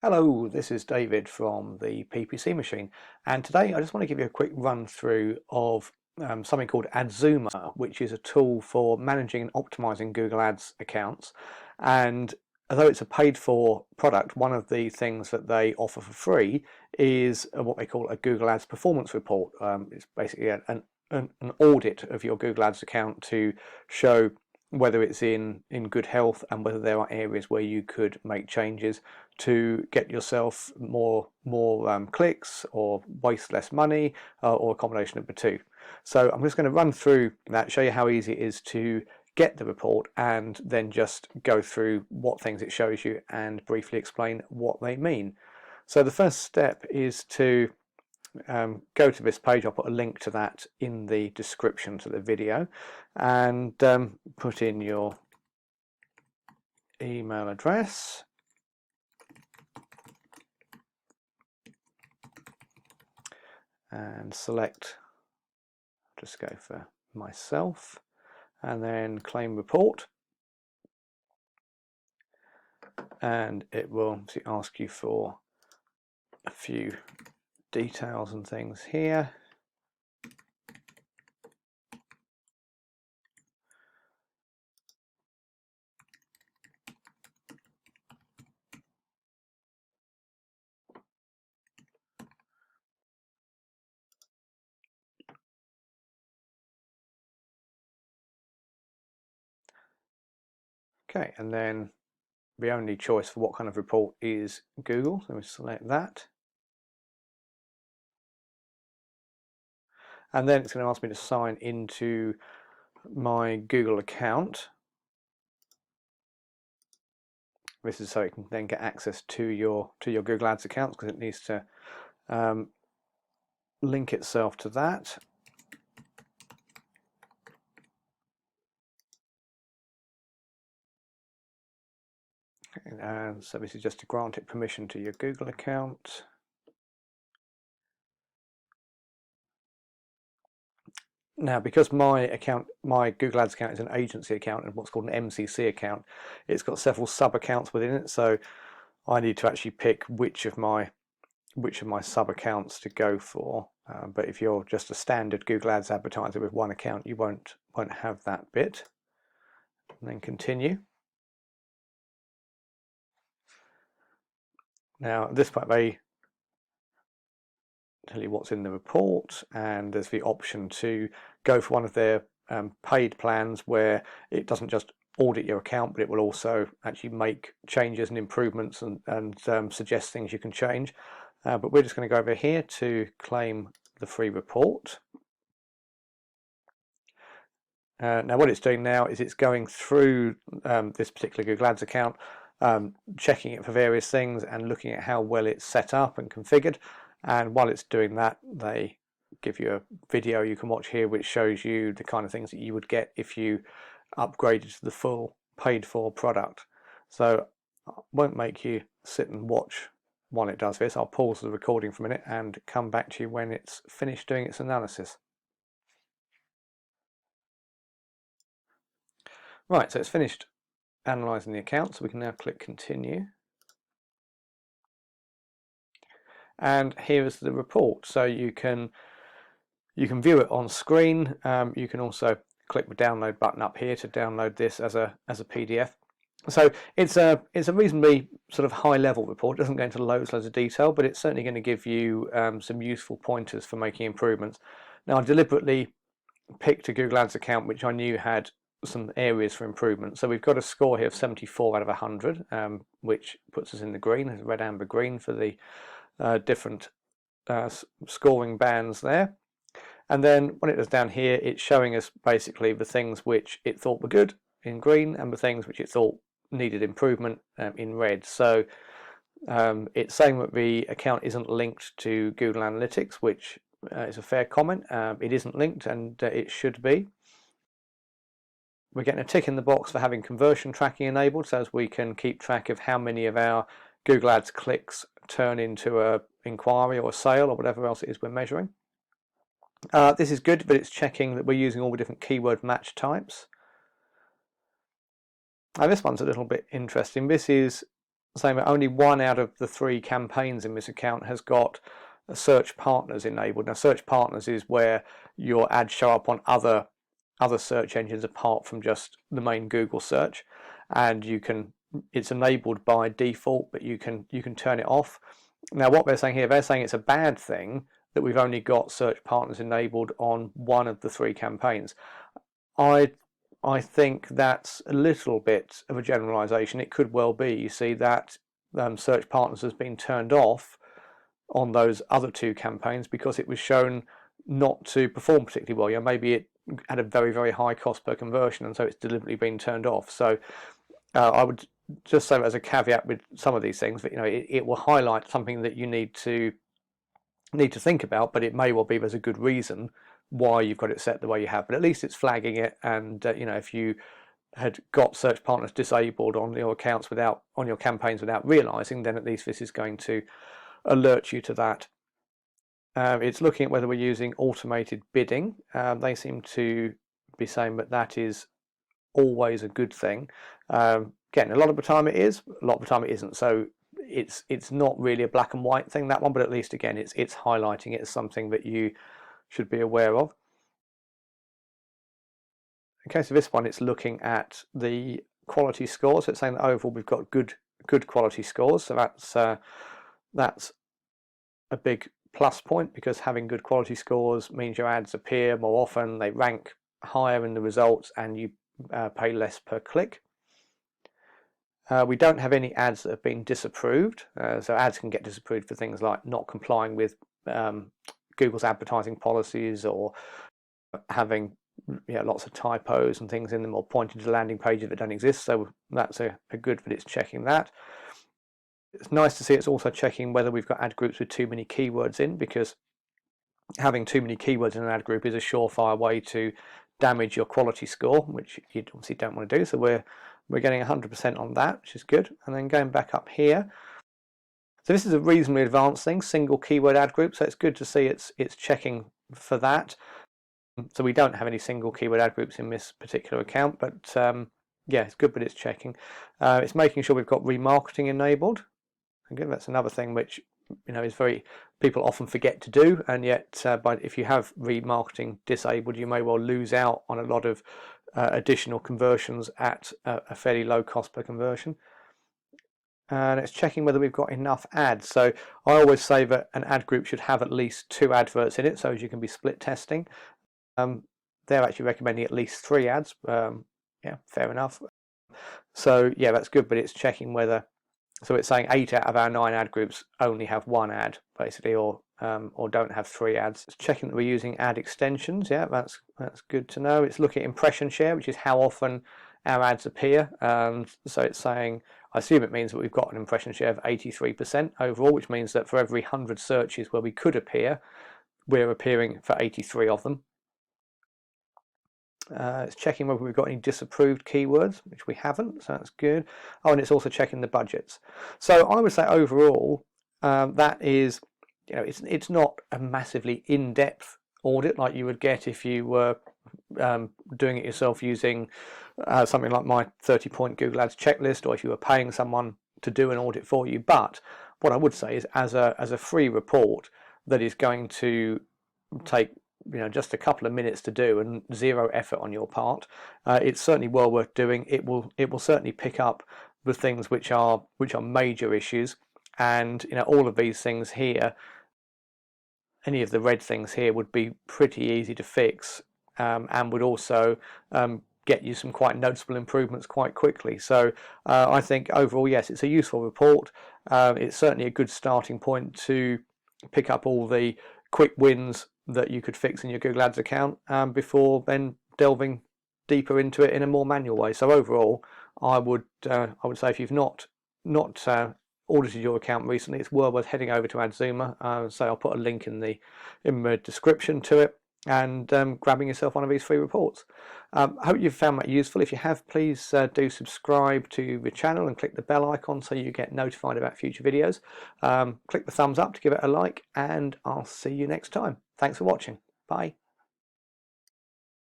Hello, this is David from the PPC Machine, and today I just want to give you a quick run through of something called Adzooma, which is a tool for managing and optimizing Google Ads accounts. And although it's a paid for product, one of the things that they offer for free is what they call a Google Ads performance report. It's basically an audit of your Google Ads account to show whether it's in good health and whether there are areas where you could make changes to get yourself more clicks or waste less money, or a combination of the two. So I'm just going to run through that, show you how easy it is to get the report, and then just go through what things it shows you and briefly explain what they mean. So the first step is to go to this page. I'll put a link to that in the description to the video, and put in your email address, and select, just go for myself, and then claim report, and it will ask you for a few details and things here. Okay, and then the only choice for what kind of report is Google, so we select that. And then it's going to ask me to sign into my Google account. This is so it can then get access to your Google Ads accounts, because it needs to link itself to that. And so this is just to grant it permission to your Google account. Now, because my Google Ads account is an agency account and what's called an MCC account, it's got several sub accounts within it. So I need to actually pick which of my sub accounts to go for. But if you're just a standard Google Ads advertiser with one account, you won't have that bit. And then continue. Now, at this point, they tell you what's in the report, and there's the option to go for one of their paid plans where it doesn't just audit your account, but it will also actually make changes and improvements and suggest things you can change. But we're just going to go over here to claim the free report. Now what it's doing now is it's going through this particular Google Ads account, checking it for various things and looking at how well it's set up and configured. And while it's doing that, they give you a video you can watch here which shows you the kind of things that you would get if you upgraded to the full paid for product. So I won't make you sit and watch while it does this. I'll pause the recording for a minute and come back to you when it's finished doing its analysis. Right, so it's finished analysing the account, so we can now click continue. And here is the report. So you can view it on screen. You can also click the download button up here to download this as a PDF. So it's a reasonably sort of high level report. It doesn't go into loads of detail, but it's certainly going to give you some useful pointers for making improvements. Now, I deliberately picked a Google Ads account which I knew had some areas for improvement. So we've got a score here of 74 out of 100, which puts us in the green, as red, amber, green for the different scoring bands there. And then when it was down here, it's showing us basically the things which it thought were good in green and the things which it thought needed improvement in red. So it's saying that the account isn't linked to Google Analytics, which is a fair comment. It isn't linked, and it should be. We're getting a tick in the box for having conversion tracking enabled, so as we can keep track of how many of our Google Ads clicks turn into a inquiry or a sale or whatever else it is we're measuring. This is good, but it's checking that we're using all the different keyword match types. Now this one's a little bit interesting. This is saying that only 1 out of the 3 campaigns in this account has got search partners enabled. Now, search partners is where your ads show up on other search engines apart from just the main Google search, and it's enabled by default, but you can turn it off. Now, what they're saying here, they're saying it's a bad thing that we've only got search partners enabled on 1 of the 3 campaigns. I think that's a little bit of a generalization. It could well be, you see, that search partners has been turned off on those other 2 campaigns because it was shown not to perform particularly well. Maybe it had a very, very high cost per conversion, and so it's deliberately been turned off. So I would just say as a caveat with some of these things that it will highlight something that you need to think about, but it may well be there's a good reason why you've got it set the way you have, but at least it's flagging it. And if you had got search partners disabled on your accounts on your campaigns without realizing, then at least this is going to alert you to that. It's looking at whether we're using automated bidding. They seem to be saying that is always a good thing. Again, a lot of the time it is, a lot of the time it isn't. So it's not really a black and white thing, that one, but at least again it's highlighting it as something that you should be aware of. Okay, so this one, it's looking at the quality scores. So it's saying that overall we've got good quality scores. So that's a big plus point, because having good quality scores means your ads appear more often, they rank higher in the results, and you pay less per click. We don't have any ads that have been disapproved. So ads can get disapproved for things like not complying with Google's advertising policies, or having lots of typos and things in them, or pointing to landing pages that don't exist. So that's a good that it's checking that. It's nice to see it's also checking whether we've got ad groups with too many keywords in, because having too many keywords in an ad group is a surefire way to damage your quality score, which you obviously don't want to do. So we're getting 100% on that, which is good. And then going back up here, so this is a reasonably advanced thing, single keyword ad group. So it's good to see it's checking for that. So we don't have any single keyword ad groups in this particular account, but yeah, it's good, but it's checking. It's making sure we've got remarketing enabled. Again, that's another thing which is people often forget to do, and yet but if you have remarketing disabled, you may well lose out on a lot of additional conversions at a fairly low cost per conversion. And it's checking whether we've got enough ads. So I always say that an ad group should have at least 2 adverts in it, so as you can be split testing. They're actually recommending at least 3 ads. Yeah, fair enough. So yeah, that's good, but it's checking whether. So it's saying 8 out of our 9 ad groups only have 1 ad, basically, or don't have 3 ads. It's checking that we're using ad extensions. Yeah, that's good to know. It's looking at impression share, which is how often our ads appear. So it's saying, I assume it means that we've got an impression share of 83% overall, which means that for every 100 searches where we could appear, we're appearing for 83 of them. It's checking whether we've got any disapproved keywords, which we haven't, so that's good. Oh, and it's also checking the budgets. So I would say overall, that is, it's not a massively in-depth audit like you would get if you were doing it yourself using something like my 30-point Google Ads checklist, or if you were paying someone to do an audit for you. But what I would say is, as a free report that is going to take just a couple of minutes to do and 0 effort on your part, it's certainly well worth doing. It will certainly pick up the things which are major issues, and all of these things here, any of the red things here, would be pretty easy to fix, and would also get you some quite noticeable improvements quite quickly. So I think overall, yes, it's a useful report. It's certainly a good starting point to pick up all the quick wins that you could fix in your Google Ads account before then delving deeper into it in a more manual way. So overall, I would say if you've not audited your account recently, it's well worth heading over to Adzooma. So I'll put a link in the description to it, and grabbing yourself one of these free reports. I hope you've found that useful. If you have, please do subscribe to the channel and click the bell icon so you get notified about future videos. Click the thumbs up to give it a like, and I'll see you next time. Thanks for watching. Bye.